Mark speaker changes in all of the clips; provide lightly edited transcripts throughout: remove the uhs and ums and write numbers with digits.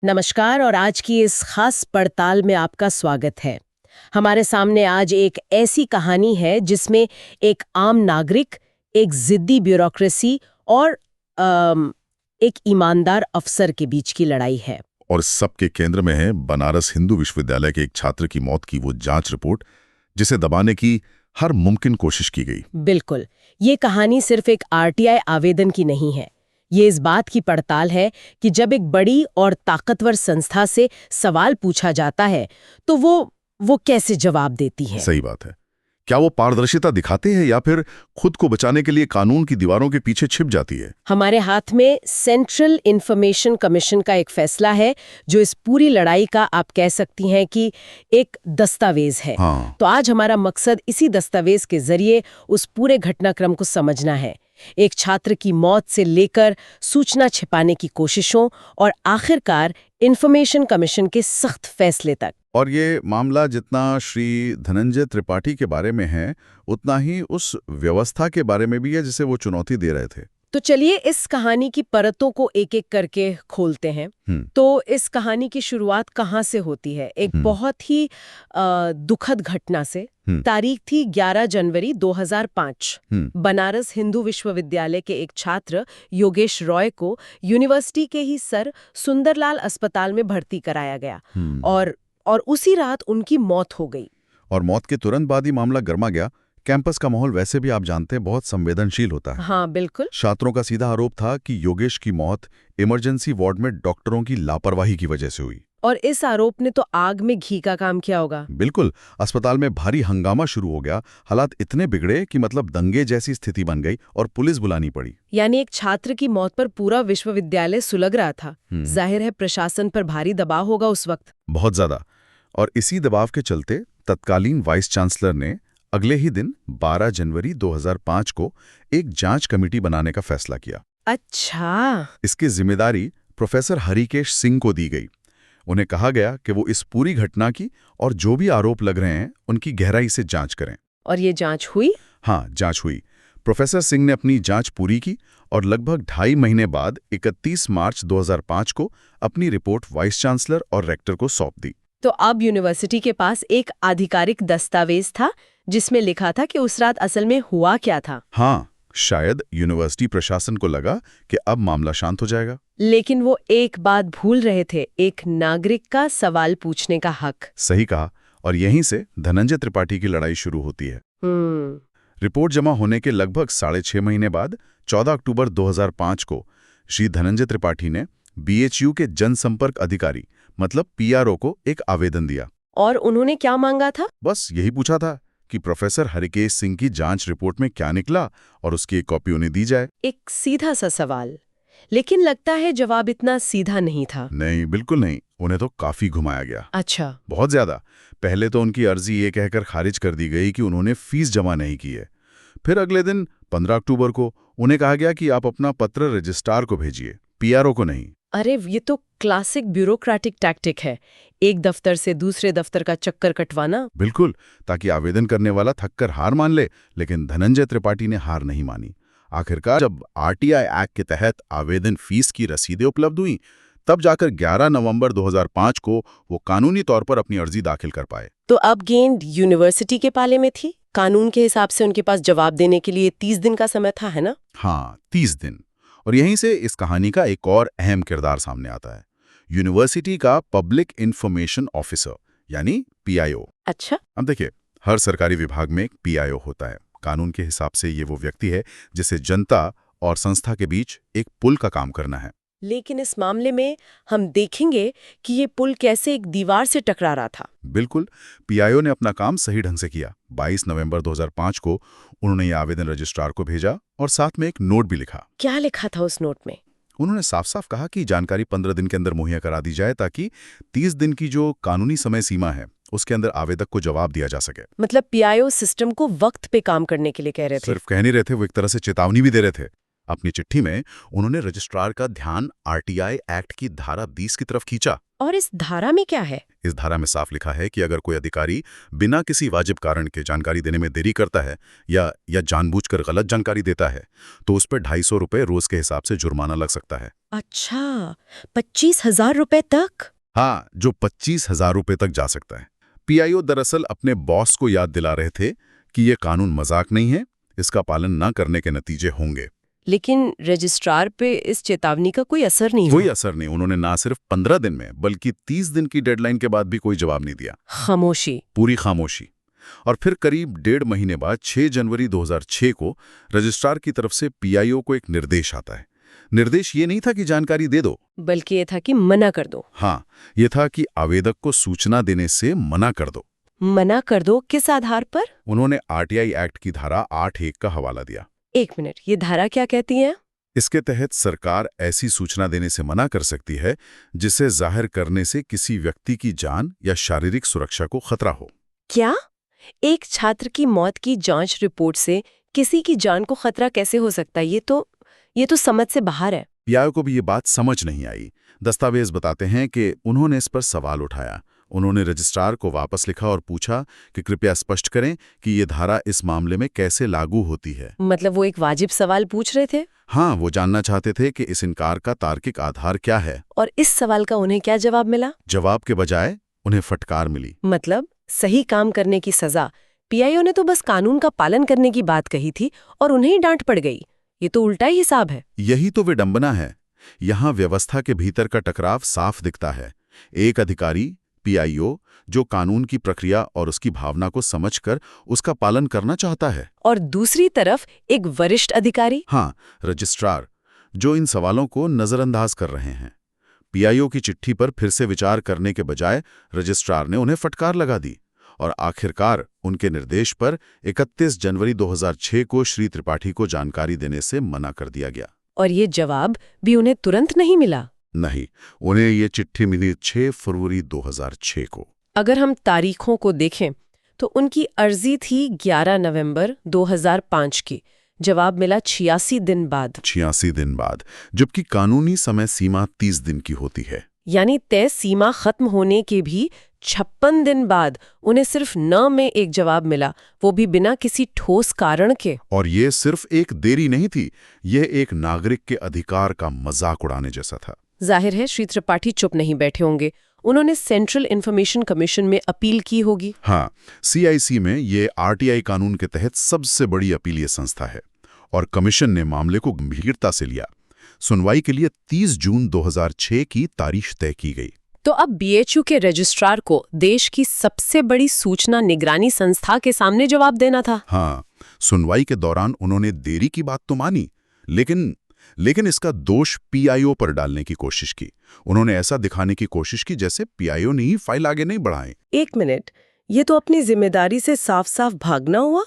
Speaker 1: नमस्कार और आज की इस खास पड़ताल में आपका स्वागत है। हमारे सामने आज एक ऐसी कहानी है जिसमें एक आम नागरिक, एक जिद्दी ब्यूरोक्रेसी और एक ईमानदार अफसर के बीच की लड़ाई है।
Speaker 2: और सबके केंद्र में है बनारस हिंदू विश्वविद्यालय के एक छात्र की मौत की वो जांच रिपोर्ट, जिसे दबाने की हर मुमकिन कोशिश की गई।
Speaker 1: बिल्कुल, ये कहानी सिर्फ एक आरटीआई आवेदन की नहीं है। ये इस बात की पड़ताल है कि जब एक बड़ी और ताकतवर संस्था से सवाल पूछा जाता है तो वो कैसे जवाब देती है।
Speaker 2: सही बात है। क्या वो पारदर्शिता दिखाते हैं या फिर खुद को बचाने के लिए कानून की दीवारों के पीछे छिप जाती है?
Speaker 1: हमारे हाथ में सेंट्रल इंफॉर्मेशन कमीशन का एक फैसला है जो इस पूरी लड़ाई का, आप कह सकती हैं कि एक दस्तावेज है।
Speaker 2: हाँ।
Speaker 1: तो आज हमारा मकसद इसी दस्तावेज के जरिए उस पूरे घटनाक्रम को समझना है, एक छात्र की मौत से लेकर सूचना छिपाने की कोशिशों और आखिरकार इंफॉर्मेशन कमीशन के सख्त फैसले तक।
Speaker 2: और ये मामला जितना श्री धनंजय त्रिपाठी के बारे में है, उतना ही उस व्यवस्था के बारे में भी है जिसे वो चुनौती दे रहे थे।
Speaker 1: तो चलिए इस कहानी की परतों को एक एक करके खोलते हैं। तो इस कहानी की शुरुआत कहाँ से होती है? एक बहुत ही दुखद घटना से। तारीख थी 11 जनवरी 2005। बनारस हिंदू विश्वविद्यालय के एक छात्र योगेश रॉय को यूनिवर्सिटी के ही सर सुंदरलाल अस्पताल में भर्ती कराया गया और उसी रात उनकी मौत हो गई।
Speaker 2: और मौत के तुरंत बाद ही मामला गर्मा गया। कैंपस का माहौल वैसे भी आप जानते हैं बहुत संवेदनशील होता है।
Speaker 1: हाँ बिल्कुल।
Speaker 2: छात्रों का सीधा आरोप था कि योगेश की मौत इमरजेंसी वार्ड में डॉक्टरों की लापरवाही की वजह से हुई।
Speaker 1: और इस आरोप ने तो आग में घी का काम किया होगा।
Speaker 2: बिल्कुल। अस्पताल में भारी हंगामा शुरू हो गया। हालात इतने बिगड़े कि मतलब दंगे जैसी स्थिति बन गई और पुलिस बुलानी पड़ी।
Speaker 1: यानी एक छात्र की मौत पर पूरा विश्वविद्यालय सुलग रहा था। जाहिर है प्रशासन पर भारी दबाव होगा उस वक्त।
Speaker 2: बहुत ज्यादा। और इसी दबाव के चलते तत्कालीन वाइस चांसलर ने अगले ही दिन 12 जनवरी 2005 को एक जांच कमेटी बनाने का फैसला किया।
Speaker 1: अच्छा।
Speaker 2: इसकी जिम्मेदारी प्रोफेसर हरिकेश सिंह को दी गई। उन्हें कहा गया कि वो इस पूरी घटना की और जो भी आरोप लग रहे हैं उनकी गहराई से जांच करें।
Speaker 1: और ये जांच हुई?
Speaker 2: हाँ, जांच हुई। प्रोफेसर सिंह ने अपनी जांच पूरी की और लगभग 2.5 महीने बाद 31 मार्च 2005 को अपनी रिपोर्ट वाइस चांसलर और रेक्टर को सौंप दी।
Speaker 1: तो अब यूनिवर्सिटी के पास एक आधिकारिक दस्तावेज था जिसमें लिखा था कि उस रात असल में हुआ क्या था।
Speaker 2: हाँ, शायद यूनिवर्सिटी प्रशासन को लगा कि अब मामला शांत हो जाएगा।
Speaker 1: लेकिन वो एक बात भूल रहे थे, एक नागरिक का सवाल पूछने का हक।
Speaker 2: सही कहा। और यहीं से धनंजय त्रिपाठी की लड़ाई शुरू होती है। रिपोर्ट जमा होने के लगभग 6.5 महीने बाद 14 अक्टूबर 2005 को श्री धनंजय त्रिपाठी ने बीएचयू के जनसंपर्क अधिकारी मतलब पीआरओ को एक आवेदन दिया।
Speaker 1: और उन्होंने क्या मांगा था?
Speaker 2: बस यही पूछा था कि प्रोफेसर हरिकेश सिंह की जांच रिपोर्ट में क्या निकला और उसकी एक कॉपी उन्हें दी जाए।
Speaker 1: एक सीधा सा सवाल, लेकिन लगता है जवाब इतना सीधा नहीं था।
Speaker 2: नहीं, बिल्कुल नहीं। उन्हें तो काफी घुमाया गया।
Speaker 1: अच्छा।
Speaker 2: बहुत ज्यादा। पहले तो उनकी अर्जी ये कहकर खारिज कर दी गई कि उन्होंने फीस जमा नहीं की है। फिर अगले दिन 15 अक्टूबर को उन्हें कहा गया कि आप अपना पत्र रजिस्ट्रार को भेजिए, पीआरओ को नहीं।
Speaker 1: अरे ये तो क्लासिक ब्यूरोक्रेटिक टैक्टिक है, एक दफ्तर से दूसरे दफ्तर का चक्कर कटवाना।
Speaker 2: बिल्कुल, ताकि आवेदन करने वाला थककर हार मान ले। लेकिन धनंजय त्रिपाठी ने हार नहीं मानी। आखिरकार जब आरटीआई एक्ट के तहत आवेदन फीस की रसीदें उपलब्ध हुई, तब जाकर 11 नवंबर 2005 को वो कानूनी तौर पर अपनी अर्जी दाखिल कर पाए।
Speaker 1: तो अब गेंद यूनिवर्सिटी के पाले में थी। कानून के हिसाब से उनके पास जवाब देने के लिए 30 दिन का समय था, है ना?
Speaker 2: हाँ, 30 दिन। और यहीं से इस कहानी का एक और अहम किरदार सामने आता है, यूनिवर्सिटी का पब्लिक इंफॉर्मेशन ऑफिसर यानी पीआईओ।
Speaker 1: अच्छा।
Speaker 2: अब देखिए, हर सरकारी विभाग में एक पीआईओ होता है। कानून के हिसाब से ये वो व्यक्ति है जिसे जनता और संस्था के बीच एक पुल का काम करना है।
Speaker 1: लेकिन इस मामले में हम देखेंगे कि ये पुल कैसे एक दीवार से टकरा रहा था।
Speaker 2: बिल्कुल, पीआईओ ने अपना काम सही ढंग से किया। 22 नवंबर 2005 को उन्होंने ये आवेदन रजिस्ट्रार को भेजा और साथ में एक नोट भी लिखा।
Speaker 1: क्या लिखा था उस नोट में?
Speaker 2: उन्होंने साफ साफ कहा कि जानकारी 15 दिन के अंदर मुहैया करा दी जाए ताकि 30 दिन की जो कानूनी समय सीमा है उसके अंदर आवेदक को जवाब दिया जा सके।
Speaker 1: मतलब पीआईओ सिस्टम को वक्त पे काम करने के लिए कह रहे थे।
Speaker 2: सिर्फ कह नहीं रहे थे, वो एक तरह से चेतावनी भी दे रहे थे। अपनी चिट्ठी में उन्होंने रजिस्ट्रार का ध्यान आरटीआई एक्ट की धारा 20 की तरफ खींचा।
Speaker 1: और इस धारा में क्या है?
Speaker 2: इस धारा में साफ लिखा है कि अगर कोई अधिकारी बिना किसी वाजिब कारण के जानकारी देने में देरी करता है या जानबूझकर गलत जानकारी देता है तो उस पर 250 रुपए रोज के हिसाब से जुर्माना लग सकता है।
Speaker 1: अच्छा, 25,000 रुपए तक?
Speaker 2: हाँ, जो 25,000 रुपए तक जा सकता है। पीआईओ दरअसल अपने बॉस को याद दिला रहे थे कि ये कानून मजाक नहीं है, इसका पालन न करने के नतीजे होंगे।
Speaker 1: लेकिन रजिस्ट्रार पे इस चेतावनी का कोई असर नहीं हुआ?
Speaker 2: कोई असर नहीं। उन्होंने ना सिर्फ 15 दिन में बल्कि 30 दिन की डेडलाइन के बाद भी कोई जवाब नहीं दिया।
Speaker 1: खामोशी,
Speaker 2: पूरी खामोशी। और फिर करीब 1.5 महीने बाद 6 जनवरी 2006 को रजिस्ट्रार की तरफ से पीआईओ को एक निर्देश आता है। निर्देश ये नहीं था कि जानकारी दे दो,
Speaker 1: बल्कि ये था कि मना कर दो।
Speaker 2: हाँ, ये था कि आवेदक को सूचना देने से मना कर दो।
Speaker 1: मना कर दो किस आधार पर?
Speaker 2: उन्होंने आरटीआई एक्ट की धारा 8(1) का हवाला दिया।
Speaker 1: 1 मिनट, ये धारा क्या कहती है?
Speaker 2: इसके तहत सरकार ऐसी सूचना देने से मना कर सकती है जिसे जाहिर करने से किसी व्यक्ति की जान या शारीरिक सुरक्षा को खतरा हो।
Speaker 1: क्या? एक छात्र की मौत की जांच रिपोर्ट से किसी की जान को खतरा कैसे हो सकता है? ये तो समझ से बाहर है।
Speaker 2: पीआईओ को भी ये बात समझ नहीं आई। दस्तावेज बताते हैं कि उन्होंने इस पर सवाल उठाया। उन्होंने रजिस्ट्रार को वापस लिखा और पूछा कि कृपया स्पष्ट करें कि ये धारा इस मामले में कैसे लागू होती है।
Speaker 1: मतलब वो एक वाजिब सवाल पूछ रहे थे?
Speaker 2: हाँ, वो जानना चाहते थे कि इस इनकार का तार्किक आधार क्या है।
Speaker 1: और इस सवाल का उन्हें क्या जवाब मिला?
Speaker 2: जवाब के बजाय उन्हें फटकार मिली।
Speaker 1: मतलब सही काम करने की सजा। पीआईओ ने तो बस कानून का पालन करने की बात कही थी और उन्हें ही डांट पड़ गई। ये तो उल्टा ही हिसाब है।
Speaker 2: यही तो विडंबना है। यहाँ व्यवस्था के भीतर का टकराव साफ दिखता है। एक अधिकारी पीआईओ जो कानून की प्रक्रिया और उसकी भावना को समझकर उसका पालन करना चाहता है,
Speaker 1: और दूसरी तरफ एक वरिष्ठ अधिकारी,
Speaker 2: हाँ, रजिस्ट्रार, जो इन सवालों को नजरअंदाज कर रहे हैं। पीआईओ की चिट्ठी पर फिर से विचार करने के बजाय रजिस्ट्रार ने उन्हें फटकार लगा दी और आखिरकार उनके निर्देश पर 31 जनवरी 2006 को श्री त्रिपाठी को जानकारी देने से मना कर दिया गया।
Speaker 1: और ये जवाब भी उन्हें तुरंत नहीं मिला?
Speaker 2: नहीं, उन्हें ये चिट्ठी मिली 6 फरवरी 2006 को।
Speaker 1: अगर हम तारीखों को देखें तो उनकी अर्जी थी 11 नवंबर 2005 की। जवाब मिला 86 दिन बाद।
Speaker 2: 86 दिन बाद, जबकि कानूनी समय सीमा 30 दिन की होती है।
Speaker 1: यानी तय सीमा खत्म होने के भी 56 दिन बाद उन्हें सिर्फ न में एक जवाब मिला, वो भी बिना किसी ठोस कारण के।
Speaker 2: और ये सिर्फ एक देरी नहीं थी, यह एक नागरिक के अधिकार का मजाक उड़ाने जैसा था।
Speaker 1: जाहिर है श्री त्रिपाठी चुप नहीं बैठे होंगे। उन्होंने सेंट्रल इंफॉर्मेशन कमीशन में अपील की होगी।
Speaker 2: हाँ, सीआईसी में ये आरटीआई कानून के तहत सबसे बड़ी अपीलीय संस्था है और कमीशन ने मामले को गंभीरता से लिया। सुनवाई के लिए 30 जून 2006 की तारीख तय की गई।
Speaker 1: तो अब बीएचयू के रजिस्ट्रार को देश की सबसे बड़ी सूचना निगरानी संस्था के सामने जवाब देना था।
Speaker 2: हाँ, सुनवाई के दौरान उन्होंने देरी की बात तो मानी, लेकिन इसका दोष पीआईओ पर डालने की कोशिश की। उन्होंने ऐसा दिखाने की कोशिश की जैसे पीआईओ ने ही फाइल आगे नहीं बढ़ाई।
Speaker 1: 1 मिनट, ये तो अपनी जिम्मेदारी से साफ साफ भागना हुआ।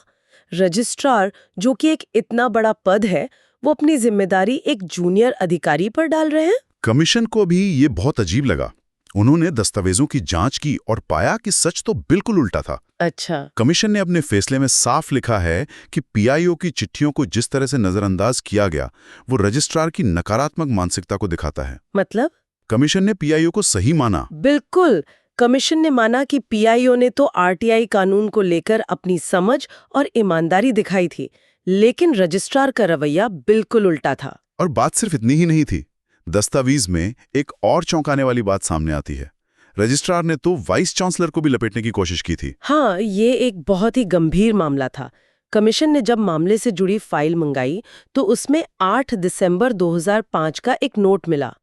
Speaker 1: रजिस्ट्रार, जो कि एक इतना बड़ा पद है, वो अपनी जिम्मेदारी एक जूनियर अधिकारी पर डाल रहे हैं।
Speaker 2: कमीशन को भी ये बहुत अजीब लगा। उन्होंने दस्तावेजों की जांच की और पाया कि सच तो बिल्कुल उल्टा था।
Speaker 1: अच्छा।
Speaker 2: कमीशन ने अपने फैसले में साफ लिखा है कि पीआईओ की चिट्ठियों को जिस तरह से नजरअंदाज किया गया वो रजिस्ट्रार की नकारात्मक मानसिकता को दिखाता है।
Speaker 1: मतलब?
Speaker 2: कमीशन ने पीआईओ को सही माना।
Speaker 1: बिल्कुल, कमीशन ने माना कि पीआईओ ने तो आरटीआई कानून को लेकर अपनी समझ और ईमानदारी दिखाई थी, लेकिन रजिस्ट्रार का रवैया बिल्कुल उल्टा था।
Speaker 2: और बात सिर्फ इतनी ही नहीं थी। दस्तावेज में एक और चौंकाने वाली बात सामने आती है। रजिस्ट्रार ने तो वाइस चांसलर को भी लपेटने की कोशिश की थी।
Speaker 1: हाँ, ये एक बहुत ही गंभीर मामला था। कमीशन ने जब मामले से जुड़ी फाइल मंगाई तो उसमें 8 दिसंबर 2005 का एक नोट मिला,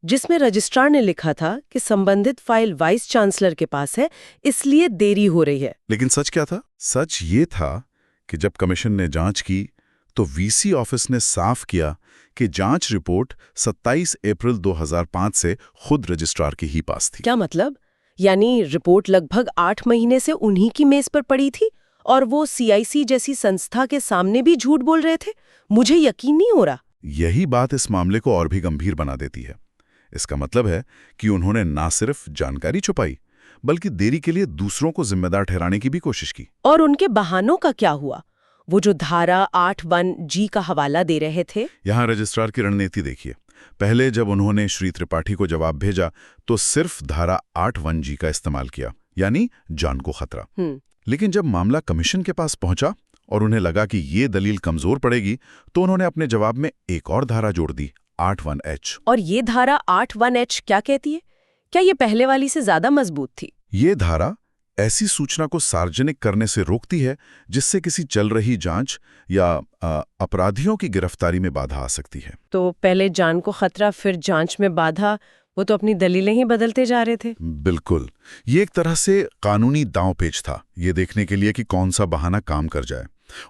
Speaker 1: जिसमें रजिस्ट्रार ने लिखा था कि संबंधित फाइल वाइस चांसलर के पास है, इसलिए देरी हो रही है।
Speaker 2: लेकिन सच क्या था? सच ये था कि जब कमीशन ने जांच की तो वीसी ऑफिस ने साफ किया कि जांच रिपोर्ट 27 अप्रैल 2005 से खुद रजिस्ट्रार के ही पास थी।
Speaker 1: क्या मतलब? यानी रिपोर्ट लगभग 8 महीने से उन्हीं की मेज पर पड़ी थी और वो सीआईसी जैसी संस्था के सामने भी झूठ बोल रहे थे? मुझे यकीन नहीं हो रहा।
Speaker 2: यही बात इस मामले को और भी गंभीर बना देती है। इसका मतलब है कि उन्होंने ना सिर्फ जानकारी छुपाई बल्कि देरी के लिए दूसरों को जिम्मेदार ठहराने की भी कोशिश की।
Speaker 1: और उनके बहानों का क्या हुआ? वो जो धारा 8(1) जी का हवाला दे रहे थे।
Speaker 2: यहाँ रजिस्ट्रार की रणनीति देखिए। पहले जब उन्होंने श्री त्रिपाठी को जवाब भेजा तो सिर्फ धारा 8(1)G का इस्तेमाल किया, यानी जान को खतरा। लेकिन जब मामला कमीशन के पास पहुंचा और उन्हें लगा कि ये दलील कमजोर पड़ेगी, तो उन्होंने अपने जवाब में एक और धारा जोड़ दी, 8(1)H।
Speaker 1: और ये धारा 8(1)H क्या कहती है? क्या ये पहले वाली से ज्यादा मजबूत थी?
Speaker 2: ये धारा ऐसी सूचना को सार्वजनिक करने से रोकती है जिससे किसी चल रही जांच या अपराधियों की गिरफ्तारी में बाधा आ सकती है।
Speaker 1: तो पहले जान को खतरा, फिर जांच में बाधा, वो तो अपनी दलीलें ही बदलते जा रहे थे।
Speaker 2: बिल्कुल, ये एक तरह से कानूनी दांव-पेच था, ये देखने के लिए कि कौन सा बहाना काम कर जाए।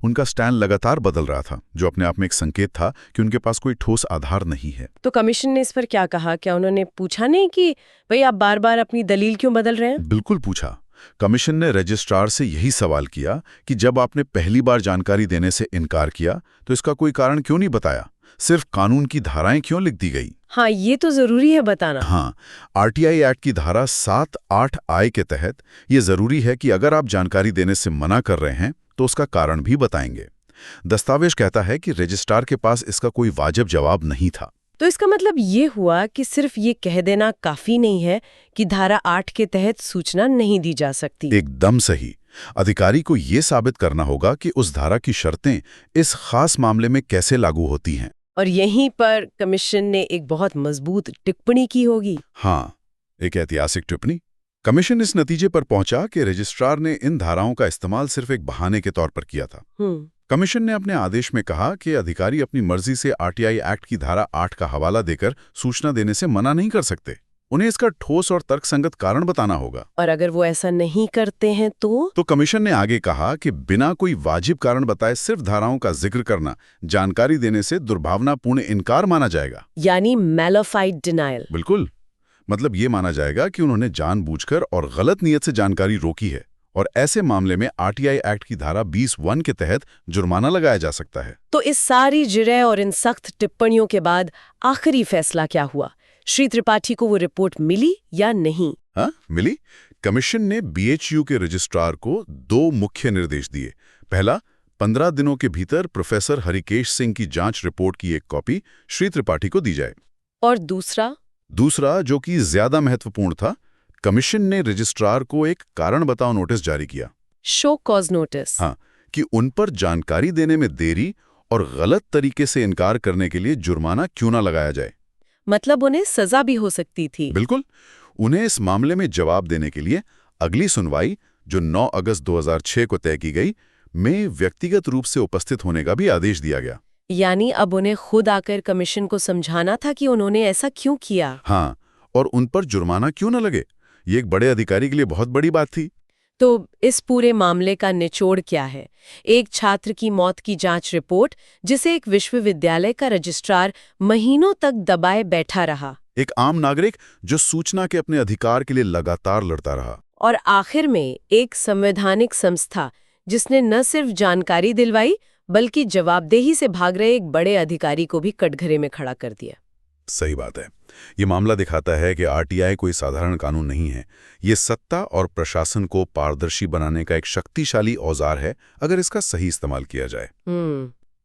Speaker 2: उनका स्टैंड लगातार बदल रहा था, जो अपने आप में एक संकेत था कि उनके पास कोई ठोस आधार नहीं है।
Speaker 1: तो कमीशन ने इस पर क्या कहा? क्या उन्होंने पूछा नहीं कि भाई आप बार-बार अपनी दलील क्यों बदल रहे हैं?
Speaker 2: बिल्कुल पूछा। कमीशन ने रजिस्ट्रार से यही सवाल किया कि जब आपने पहली बार जानकारी देने से इनकार किया तो इसका कोई कारण क्यों नहीं बताया, सिर्फ कानून की धाराएं क्यों लिख दी गई?
Speaker 1: हाँ, ये तो जरूरी है बताना।
Speaker 2: हाँ, आरटीआई एक्ट की धारा 7(8)I के तहत ये जरूरी है कि अगर आप जानकारी देने से मना कर रहे हैं तो उसका कारण भी बताएंगे। दस्तावेज कहता है कि रजिस्ट्रार के पास इसका कोई वाजिब जवाब नहीं था।
Speaker 1: तो इसका मतलब ये हुआ कि सिर्फ ये कह देना काफी नहीं है कि धारा 8 के तहत सूचना नहीं दी जा सकती।
Speaker 2: एकदम सही। अधिकारी को ये साबित करना होगा कि उस धारा की शर्तें इस खास मामले में कैसे लागू होती हैं।
Speaker 1: और यहीं पर कमीशन ने एक बहुत मजबूत टिप्पणी की होगी।
Speaker 2: हाँ, एक ऐतिहासिक टिप्पणी। कमीशन इस नतीजे पर पहुंचा कि रजिस्ट्रार ने इन धाराओं का इस्तेमाल सिर्फ एक बहाने के तौर पर किया था। कमीशन ने अपने आदेश में कहा कि अधिकारी अपनी मर्जी से आरटीआई एक्ट की धारा 8 का हवाला देकर सूचना देने से मना नहीं कर सकते। उन्हें इसका ठोस और तर्कसंगत कारण बताना होगा।
Speaker 1: और अगर वो ऐसा नहीं करते हैं तो
Speaker 2: कमीशन ने आगे कहा कि बिना कोई वाजिब कारण बताए सिर्फ धाराओं का जिक्र करना जानकारी देने से दुर्भावनापूर्ण इनकार माना जाएगा,
Speaker 1: यानी मैलिफाइड डिनायल।
Speaker 2: बिल्कुल, मतलब ये माना जाएगा कि उन्होंने जानबूझकर और गलत नीयत से जानकारी रोकी है, और ऐसे मामले में आरटीआई एक्ट की धारा 20(1) के तहत जुर्माना लगाया जा सकता है।
Speaker 1: तो इस सारी जिरह और इन सख्त टिप्पणियों के बाद आखिरी फैसला क्या हुआ? श्री त्रिपाठी को वो रिपोर्ट मिली या नहीं?
Speaker 2: हाँ, मिली। कमीशन ने बीएचयू के रजिस्ट्रार को 2 मुख्य निर्देश दिए। पहला, 15 दिनों के भीतर प्रोफेसर हरिकेश सिंह की जांच रिपोर्ट की एक कॉपी श्री त्रिपाठी को दी जाए।
Speaker 1: और दूसरा, जो कि ज्यादा महत्वपूर्ण था, कमीशन ने रजिस्ट्रार को एक कारण बताओ नोटिस जारी किया, शो कॉज नोटिस।
Speaker 2: हाँ, कि उन पर जानकारी देने में देरी और गलत तरीके से इनकार करने के लिए जुर्माना क्यों ना लगाया जाए।
Speaker 1: मतलब उन्हें सजा भी हो सकती थी।
Speaker 2: बिल्कुल, उन्हें इस मामले में जवाब देने के लिए अगली सुनवाई, जो 9 अगस्त 2006 को तय की गई, में व्यक्तिगत रूप से उपस्थित होने का भी आदेश दिया गया।
Speaker 1: यानी अब उन्हें खुद आकर कमीशन को समझाना था कि उन्होंने ऐसा क्यों किया।
Speaker 2: हाँ, और उन पर जुर्माना क्यों न लगे। ये एक बड़े अधिकारी के लिए बहुत बड़ी बात थी।
Speaker 1: तो इस पूरे मामले का निचोड़ क्या है? एक छात्र की मौत की जांच रिपोर्ट, जिसे एक विश्वविद्यालय का रजिस्ट्रार महीनों तक दबाए बैठा रहा।
Speaker 2: एक आम नागरिक जो सूचना के अपने अधिकार के लिए लगातार लड़ता रहा।
Speaker 1: और आखिर में एक संवैधानिक संस्था जिसने न सिर्फ जानकारी दिलवाई बल्कि जवाबदेही से भाग रहे एक बड़े अधिकारी को भी कटघरे में खड़ा कर दिया।
Speaker 2: सही बात है। ये मामला दिखाता है कि आरटीआई कोई साधारण कानून नहीं है। ये सत्ता और प्रशासन को पारदर्शी बनाने का एक शक्तिशाली औजार है, अगर इसका सही इस्तेमाल किया जाए।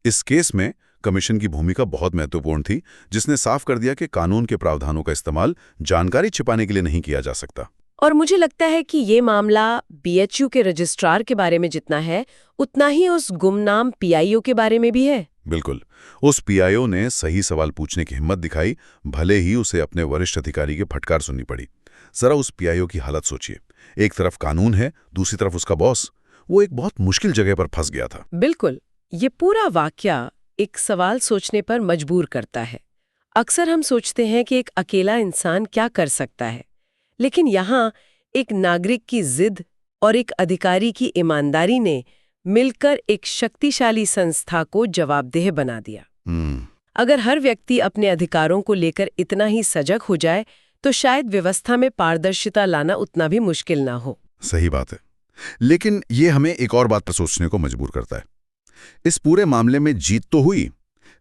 Speaker 2: इस केस में कमीशन की भूमिका बहुत महत्वपूर्ण थी, जिसने साफ कर दिया कि कानून के प्रावधानों का इस्तेमाल जानकारी छिपाने के लिए नहीं किया जा सकता।
Speaker 1: और मुझे लगता है कि ये मामला बीएचयू के रजिस्ट्रार के बारे में जितना है, उतना ही उस गुमनाम पीआईओ के बारे में भी है।
Speaker 2: बिल्कुल, उस पीआईओ ने सही सवाल पूछने की हिम्मत दिखाई, भले ही उसे अपने वरिष्ठ अधिकारी के फटकार सुननी पड़ी। जरा उस पीआईओ की हालत सोचिए। एक तरफ कानून है, दूसरी तरफ उसका बॉस। वो एक बहुत मुश्किल जगह पर फंस गया था।
Speaker 1: बिल्कुल, ये पूरा वाकया एक सवाल सोचने पर मजबूर करता है। अक्सर हम सोचते हैं कि एक अकेला इंसान क्या कर सकता है, लेकिन यहाँ एक नागरिक की जिद और एक अधिकारी की ईमानदारी ने मिलकर एक शक्तिशाली संस्था को जवाबदेह बना दिया। अगर हर व्यक्ति अपने अधिकारों को लेकर इतना ही सजग हो जाए तो शायद व्यवस्था में पारदर्शिता लाना उतना भी मुश्किल ना हो।
Speaker 2: सही बात है, लेकिन ये हमें एक और बात पर सोचने को मजबूर करता है। इस पूरे मामले में जीत तो हुई,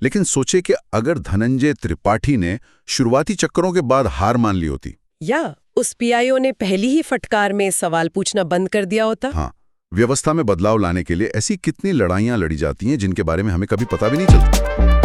Speaker 2: लेकिन सोचे कि अगर धनंजय त्रिपाठी ने शुरुआती चक्करों के बाद हार मान ली होती, या
Speaker 1: उस पीआईओ ने पहली ही फटकार में सवाल पूछना बंद कर दिया होता।
Speaker 2: हाँ, व्यवस्था में बदलाव लाने के लिए ऐसी कितनी लड़ाइयां लड़ी जाती हैं जिनके बारे में हमें कभी पता भी नहीं चलता।